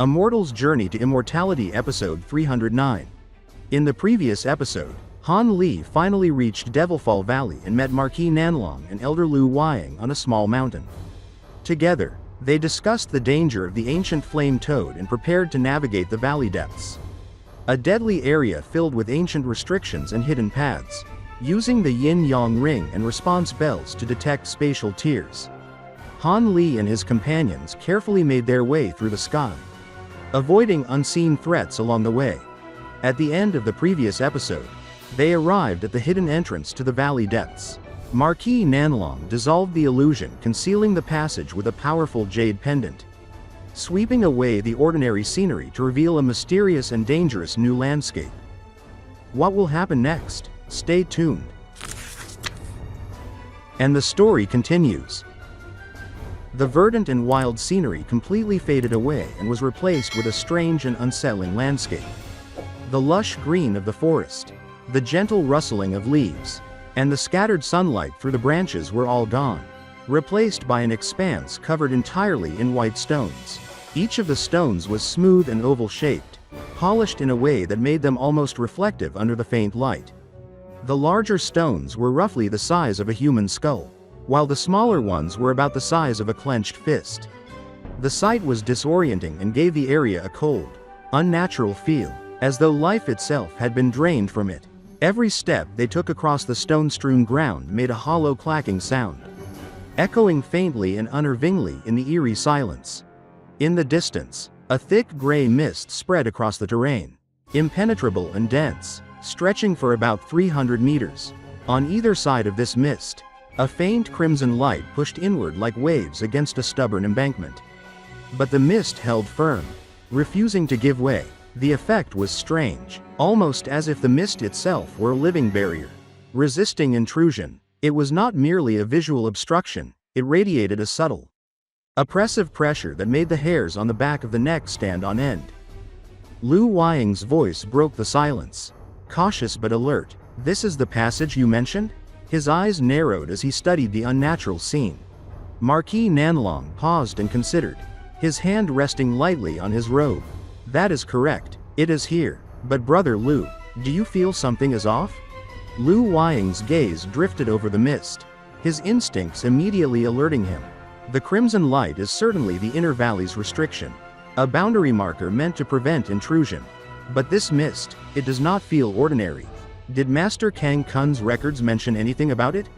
A Mortal's Journey to Immortality Episode 309. In the previous episode, Han Li finally reached Devilfall Valley and met Marquis Nanlong and Elder Lu Weiying on a small mountain. Together, they discussed the danger of the ancient flame toad and prepared to navigate the valley depths. A deadly area filled with ancient restrictions and hidden paths, using the yin-yang ring and response bells to detect spatial tiers. Han Li and his companions carefully made their way through the sky, avoiding unseen threats along the way. At the end of the previous episode, they arrived at the hidden entrance to the valley depths. Marquis Nanlong dissolved the illusion, concealing the passage with a powerful jade pendant, sweeping away the ordinary scenery to reveal a mysterious and dangerous new landscape. What will happen next? Stay tuned. And the story continues. The verdant and wild scenery completely faded away and was replaced with a strange and unsettling landscape. The lush green of the forest, the gentle rustling of leaves, and the scattered sunlight through the branches were all gone, replaced by an expanse covered entirely in white stones. Each of the stones was smooth and oval-shaped, polished in a way that made them almost reflective under the faint light. The larger stones were roughly the size of a human skull, while the smaller ones were about the size of a clenched fist. The sight was disorienting and gave the area a cold, unnatural feel, as though life itself had been drained from it. Every step they took across the stone-strewn ground made a hollow clacking sound, echoing faintly and unnervingly in the eerie silence. In the distance, a thick gray mist spread across the terrain, impenetrable and dense, stretching for about 300 meters. On either side of this mist, a faint crimson light pushed inward like waves against a stubborn embankment. But the mist held firm, refusing to give way. The effect was strange, almost as if the mist itself were a living barrier, resisting intrusion. It was not merely a visual obstruction, it radiated a subtle, oppressive pressure that made the hairs on the back of the neck stand on end. Lu Weiying's voice broke the silence, cautious but alert. "This is the passage you mentioned?" His eyes narrowed as he studied the unnatural scene. Marquis Nanlong paused and considered, his hand resting lightly on his robe. "That is correct. It is here. But Brother Lu, do you feel something is off?" Lu Weiying's gaze drifted over the mist, his instincts immediately alerting him. The crimson light is certainly the inner valley's restriction, a boundary marker meant to prevent intrusion. But this mist, it does not feel ordinary. Did Master Kang Kun's records mention anything about it?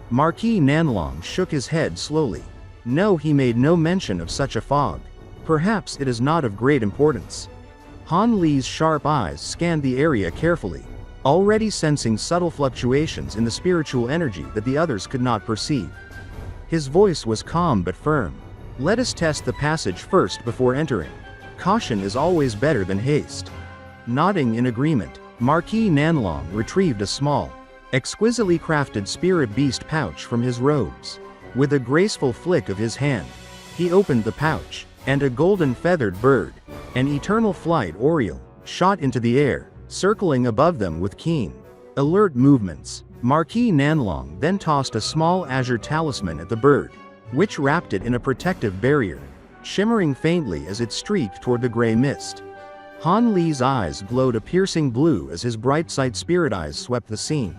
Marquis Nanlong shook his head slowly. No, he made no mention of such a fog. Perhaps it is not of great importance. Han Li's sharp eyes scanned the area carefully, already sensing subtle fluctuations in the spiritual energy that the others could not perceive. His voice was calm but firm. "Let us test the passage first before entering. Caution is always better than haste." Nodding in agreement, Marquis Nanlong retrieved a small, exquisitely crafted spirit beast pouch from his robes. With a graceful flick of his hand, he opened the pouch, and a golden feathered bird, an eternal flight oriole, shot into the air, circling above them with keen, alert movements. Marquis Nanlong then tossed a small azure talisman at the bird, which wrapped it in a protective barrier, shimmering faintly as it streaked toward the gray mist. Han Li's eyes glowed a piercing blue as his bright sight spirit eyes swept the scene.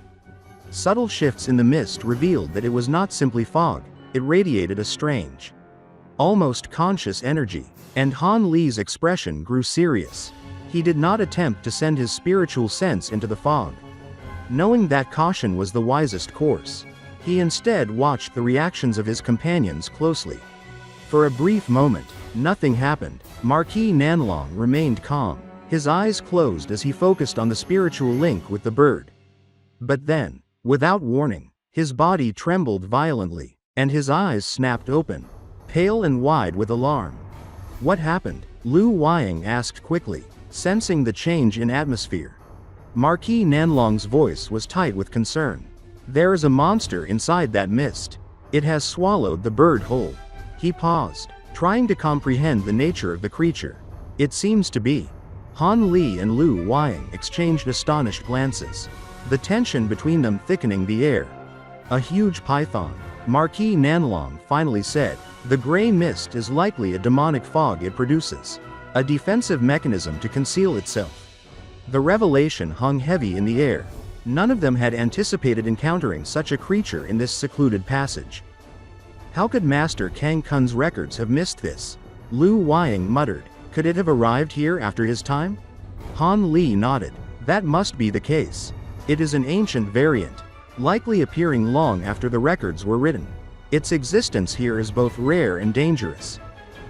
Subtle shifts in the mist revealed that it was not simply fog, it radiated a strange, almost conscious energy, and Han Li's expression grew serious. He did not attempt to send his spiritual sense into the fog, knowing that caution was the wisest course. He instead watched the reactions of his companions closely. For a brief moment, nothing happened. Marquis Nanlong remained calm, his eyes closed as he focused on the spiritual link with the bird. But then, without warning, his body trembled violently, and his eyes snapped open, pale and wide with alarm. "What happened?" Lu Weiying asked quickly, sensing the change in atmosphere. Marquis Nanlong's voice was tight with concern. "There is a monster inside that mist. It has swallowed the bird whole." He paused, trying to comprehend the nature of the creature. "It seems to be." Han Li and Lu Weiying exchanged astonished glances, the tension between them thickening the air. "A huge python," Marquis Nanlong finally said. "The gray mist is likely a demonic fog it produces. a defensive mechanism to conceal itself. The revelation hung heavy in the air. None of them had anticipated encountering such a creature in this secluded passage. How could Master Kang Kun's records have missed this? Lu Weiying muttered. Could it have arrived here after his time? Han Li nodded. That must be the case. It is an ancient variant, likely appearing long after the records were written. Its existence here is both rare and dangerous.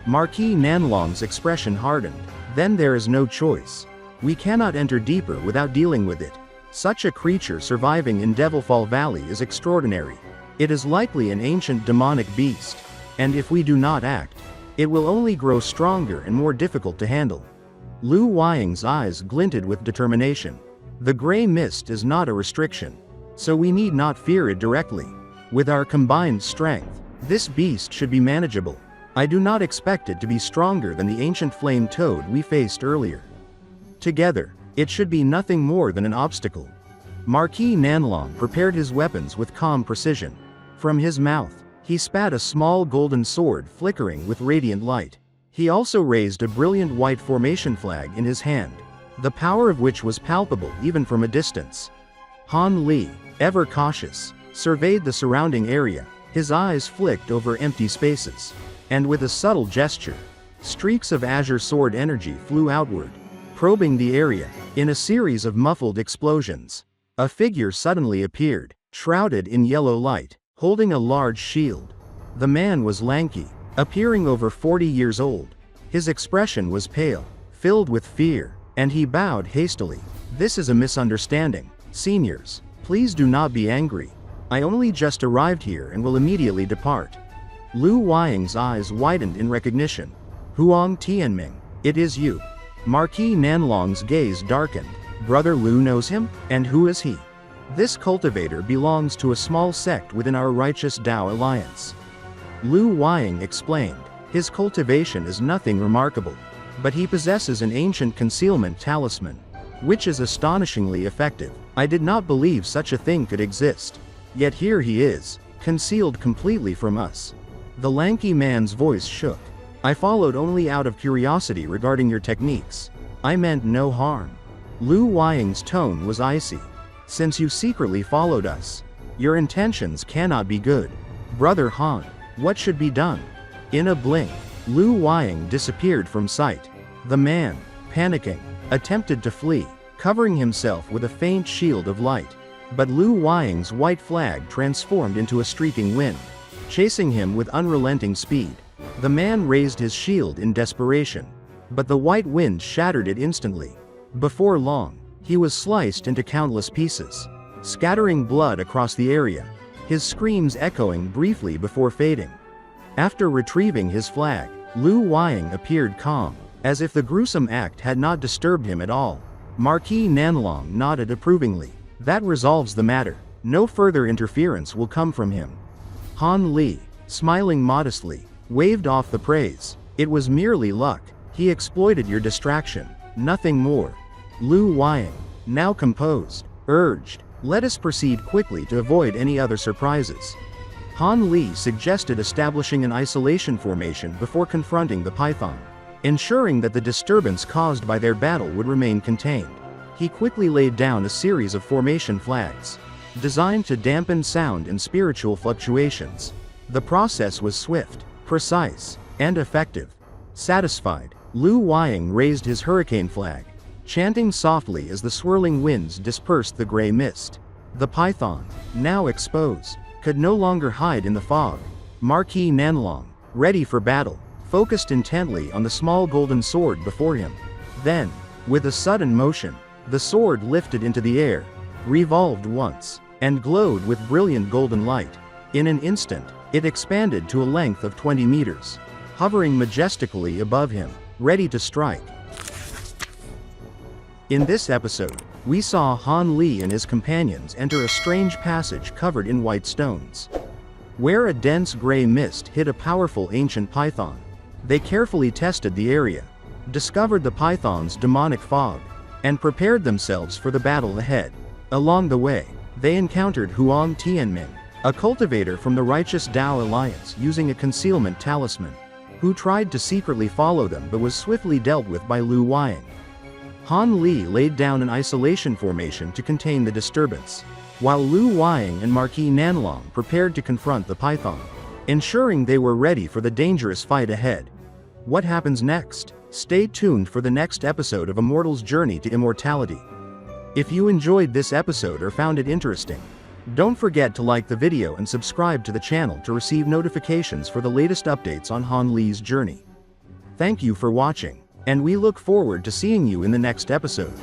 Marquis Nanlong's expression hardened. Then there is no choice. We cannot enter deeper without dealing with it. Such a creature surviving in Devilfall Valley is extraordinary. It is likely an ancient demonic beast, and if we do not act, it will only grow stronger and more difficult to handle. Lu Weiying's eyes glinted with determination. The gray mist is not a restriction, so we need not fear it directly. With our combined strength, this beast should be manageable. I do not expect it to be stronger than the ancient flame toad we faced earlier. Together, it should be nothing more than an obstacle. Marquis Nanlong prepared his weapons with calm precision. From his mouth, he spat a small golden sword flickering with radiant light. He also raised a brilliant white formation flag in his hand, the power of which was palpable even from a distance. Han Li, ever cautious, surveyed the surrounding area. His eyes flicked over empty spaces, and with a subtle gesture, streaks of azure sword energy flew outward, probing the area. In a series of muffled explosions, a figure suddenly appeared, shrouded in yellow light, holding a large shield. The man was lanky, appearing over 40 years old. His expression was pale, filled with fear, and he bowed hastily. This is a misunderstanding. Seniors, please do not be angry. I only just arrived here and will immediately depart. Lu Weiying's eyes widened in recognition. Huang Tianming, it is you. Marquis Nanlong's gaze darkened. Brother Lu knows him? And who is he? This cultivator belongs to a small sect within our Righteous Dao Alliance. Lu Weiying explained. His cultivation is nothing remarkable, but he possesses an ancient concealment talisman, which is astonishingly effective. I did not believe such a thing could exist. Yet here he is, concealed completely from us. The lanky man's voice shook. I followed only out of curiosity regarding your techniques. I meant no harm. Lu Weiying's tone was icy. Since you secretly followed us, your intentions cannot be good. Brother Han, what should be done? In a blink, Lu Weiying disappeared from sight. The man, panicking, attempted to flee, covering himself with a faint shield of light. But Lu Weiying's white flag transformed into a streaking wind, chasing him with unrelenting speed. The man raised his shield in desperation, but the white wind shattered it instantly. Before long, he was sliced into countless pieces, scattering blood across the area, his screams echoing briefly before fading. After retrieving his flag, Lu Weiying appeared calm, as if the gruesome act had not disturbed him at all. Marquis Nanlong nodded approvingly. That resolves the matter. No further interference will come from him. Han Li, smiling modestly, waved off the praise. It was merely luck. He exploited your distraction, nothing more. Lu Weiying, now composed, urged, let us proceed quickly to avoid any other surprises. Han Li suggested establishing an isolation formation before confronting the python, ensuring that the disturbance caused by their battle would remain contained. He quickly laid down a series of formation flags, designed to dampen sound and spiritual fluctuations. The process was swift, precise, and effective. Satisfied, Lu Weiying raised his hurricane flag, chanting softly as the swirling winds dispersed the gray mist. The python, now exposed, could no longer hide in the fog. Marquis Nanlong, ready for battle, focused intently on the small golden sword before him. Then, with a sudden motion, the sword lifted into the air, revolved once, and glowed with brilliant golden light. In an instant, it expanded to a length of 20 meters, hovering majestically above him, ready to strike. In this episode, we saw Han Li and his companions enter a strange passage covered in white stones. Where a dense gray mist hid a powerful ancient python, they carefully tested the area, discovered the python's demonic fog, and prepared themselves for the battle ahead. Along the way, they encountered Huang Tianming, a cultivator from the Righteous Dao Alliance using a concealment talisman. who tried to secretly follow them but was swiftly dealt with by Lu Weiying. Han Li laid down an isolation formation to contain the disturbance, while Lu Weiying and Marquis Nanlong prepared to confront the python, ensuring they were ready for the dangerous fight ahead. What happens next? Stay tuned for the next episode of Immortal's Journey to Immortality. If you enjoyed this episode or found it interesting, don't forget to like the video and subscribe to the channel to receive notifications for the latest updates on Han Li's journey. Thank you for watching, and we look forward to seeing you in the next episode.